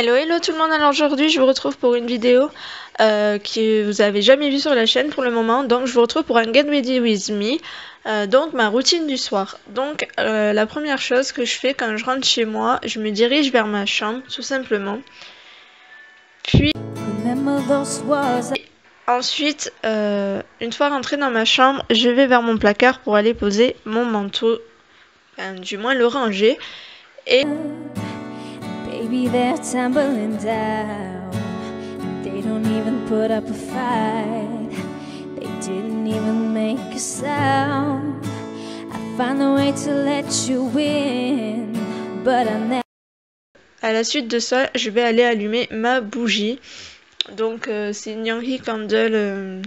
Hello hello tout le monde, alors aujourd'hui je vous retrouve pour une vidéo que vous avez jamais vue sur la chaîne pour le moment. Donc je vous retrouve pour un Get Ready With Me, donc ma routine du soir. Donc la première chose que je fais quand je rentre chez moi, je me dirige vers ma chambre tout simplement. Puis ensuite, une fois rentrée dans ma chambre, je vais vers mon placard pour aller poser mon manteau, enfin, du moins le ranger. Et Baby, they're tumbling down. They don't even put up a fight. They didn't even make a sound. I found a way to let you win, but I never. À la suite de ça, je vais aller allumer ma bougie. Donc c'est une Yankee Candle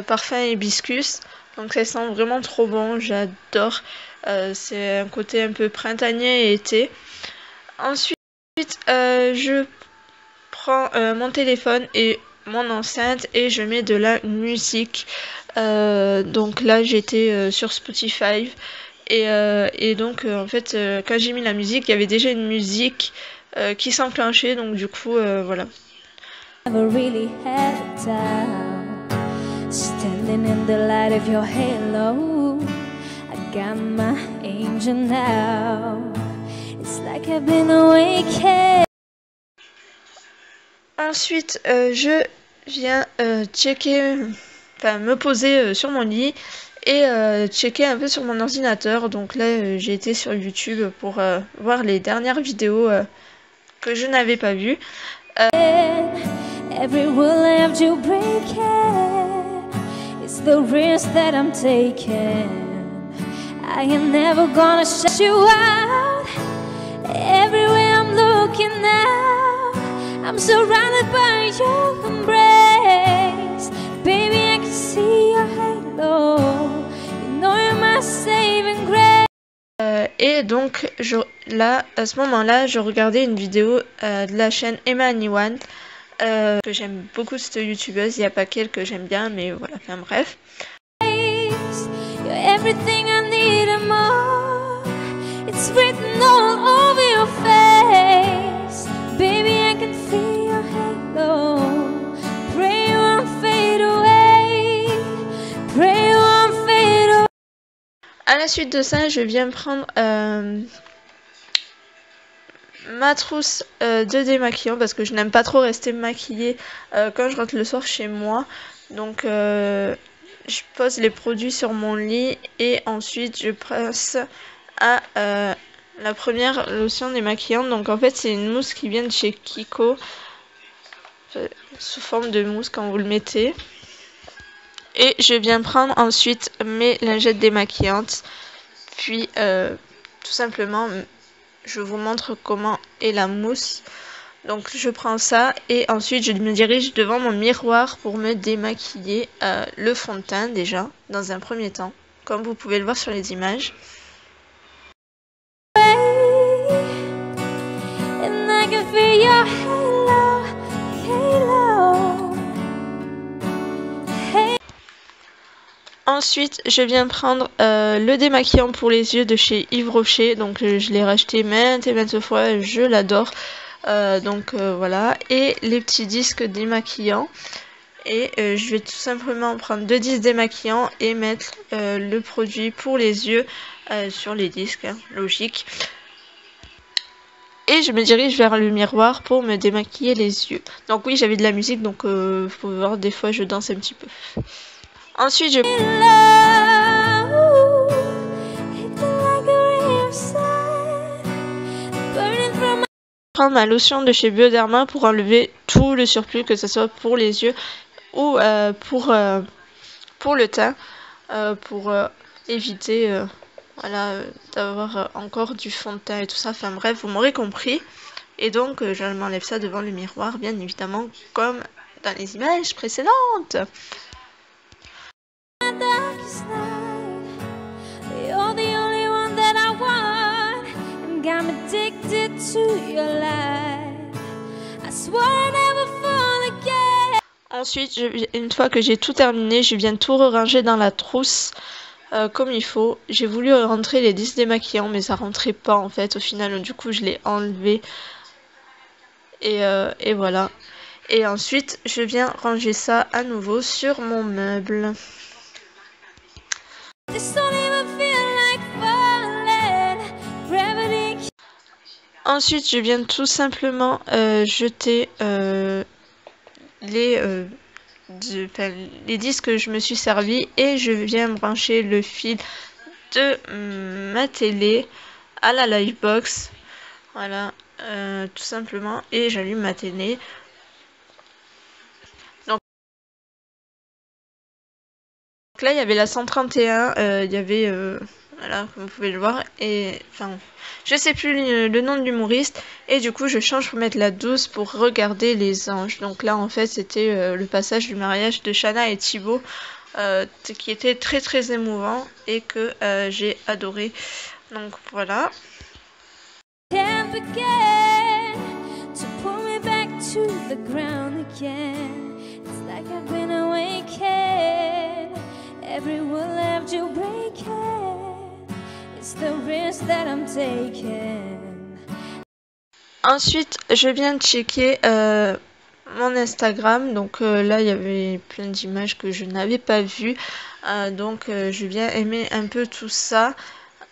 parfum hibiscus. Donc ça sent vraiment trop bon, j'adore. C'est un côté un peu printanier et été. Ensuite, je prends mon téléphone et mon enceinte et je mets de la musique. Donc là, j'étais sur Spotify. Et donc, en fait, quand j'ai mis la musique, il y avait déjà une musique qui s'enclenchait. Donc du coup, voilà. Never really had a time. Standing in the light of your halo, I got my angel now. It's like I've been awakened. Ensuite, je viens checker, enfin me poser sur mon lit et checker un peu sur mon ordinateur. Donc là, j'ai été sur YouTube pour voir les dernières vidéos que je n'avais pas vues. Every rule left you breaking. It's the risk that I'm taking. I am never gonna shut you out. Everywhere I'm looking now, I'm surrounded by your embrace. Baby, I can see your halo. You know you're my saving grace. Et donc là, à ce moment-là, je regardais une vidéo de la chaîne Emma Anyone. Que j'aime beaucoup cette youtubeuse, il n'y a pas qu'elle que j'aime bien, mais voilà, enfin bref. You're everything I need and more. It's written all over your face. Baby, I can feel your halo. Pray you won't fade away. Pray you won't fade away. À la suite de ça, je viens prendre ma trousse de démaquillant parce que je n'aime pas trop rester maquillée quand je rentre le soir chez moi. Donc je pose les produits sur mon lit et ensuite je passe à la première lotion démaquillante. Donc en fait c'est une mousse qui vient de chez Kiko sous forme de mousse quand vous le mettez. Et je viens prendre ensuite mes lingettes démaquillantes. Puis tout simplement je vous montre comment est la mousse. Donc je prends ça et ensuite je me dirige devant mon miroir pour me démaquiller le fond de teint déjà dans un premier temps, comme vous pouvez le voir sur les images. And I can feel your halo, halo. Hey. Ensuite je viens prendre le démaquillant pour les yeux de chez Yves Rocher. Donc je l'ai racheté maintes et maintes fois, je l'adore. Donc voilà, et les petits disques démaquillants. Et je vais tout simplement prendre 2 disques démaquillants et mettre le produit pour les yeux sur les disques, hein, logique. Et je me dirige vers le miroir pour me démaquiller les yeux. Donc oui, j'avais de la musique, donc faut voir, des fois je danse un petit peu. Ensuite je prends ma lotion de chez Bioderma pour enlever tout le surplus, que ce soit pour les yeux ou pour le teint, pour éviter voilà, d'avoir encore du fond de teint et tout ça. Enfin bref, vous m'aurez compris. Et donc je m'enlève ça devant le miroir, bien évidemment, comme dans les images précédentes. I'm addicted to your light. I swear I'll never fall again. Ensuite, une fois que j'ai tout terminé, je viens tout ranger dans la trousse comme il faut. J'ai voulu rentrer les disques démaquillants, mais ça rentrait pas en fait au final. Du coup, je l'ai enlevé Et voilà. Et ensuite, je viens ranger ça à nouveau sur mon meuble. Ensuite, je viens tout simplement jeter les disques que je me suis servi et je viens brancher le fil de ma télé à la Livebox. Voilà, tout simplement, et j'allume ma télé. Donc là, il y avait la 131, il y avait, voilà, comme vous pouvez le voir, et enfin, je sais plus le nom de l'humoriste, et du coup, je change pour mettre la 12 pour regarder les anges. Donc là, en fait, c'était le passage du mariage de Shanna et Thibaut, qui était très très émouvant et que j'ai adoré. Donc voilà. Ensuite, je viens de checker mon Instagram. Donc là, il y avait plein d'images que je n'avais pas vues. Donc je viens aimer un peu tout ça.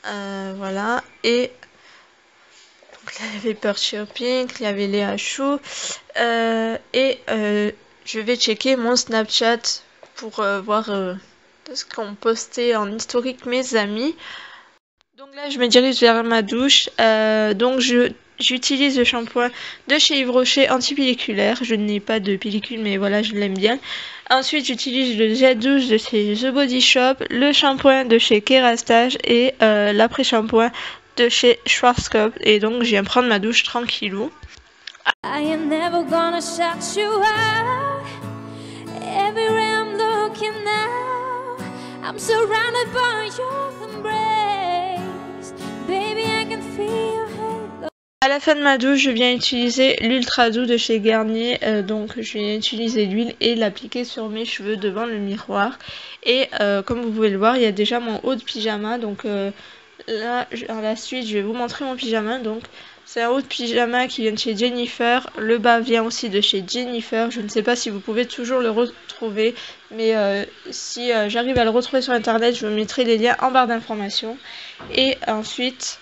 Voilà. Et donc là, il y avait Bird Shopping, il y avait Léa Chou. Et je vais checker mon Snapchat pour voir ce qu'ont posté en historique mes amis. Donc là, je me dirige vers ma douche. Donc j'utilise le shampoing de chez Yves Rocher anti-pelliculaire. Je n'ai pas de pellicule, mais voilà, je l'aime bien. Ensuite, j'utilise le gel douche de chez The Body Shop, le shampoing de chez Kerastage et l'après-shampoing de chez Schwarzkopf. Et donc, je viens prendre ma douche tranquillou. I am never gonna shut you out. Everywhere I'm looking now, I'm surrounded by your embrace. Baby, I can feel your halo. À la fin de ma douche, je viens utiliser l'Ultra Doux de chez Garnier. Donc, je viens utiliser l'huile et l'appliquer sur mes cheveux devant le miroir. Et comme vous pouvez le voir, il y a déjà mon haut de pyjama. Donc là, à la suite, je vais vous montrer mon pyjama. Donc, c'est un haut de pyjama qui vient de chez Jennifer. Le bas vient aussi de chez Jennifer. Je ne sais pas si vous pouvez toujours le retrouver. Mais si j'arrive à le retrouver sur internet, je vous mettrai les liens en barre d'informations. Et ensuite...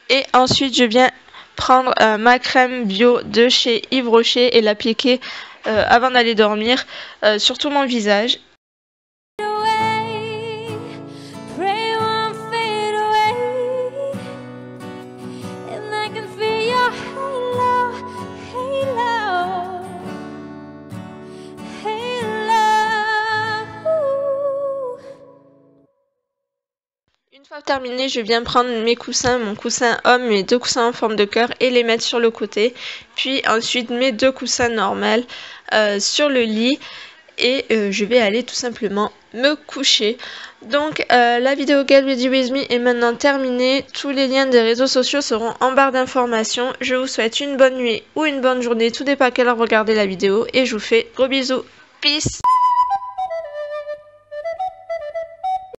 Et ensuite, je viens prendre ma crème bio de chez Yves Rocher et l'appliquer avant d'aller dormir sur tout mon visage. Une fois terminé, je viens prendre mes coussins, mon coussin homme, mes deux coussins en forme de cœur et les mettre sur le côté. Puis ensuite mes deux coussins normaux sur le lit et je vais aller tout simplement me coucher. Donc la vidéo Get Ready With Me est maintenant terminée. Tous les liens des réseaux sociaux seront en barre d'informations. Je vous souhaite une bonne nuit ou une bonne journée, tout dépend à quelle heure vous regardez la vidéo et je vous fais gros bisous. Peace!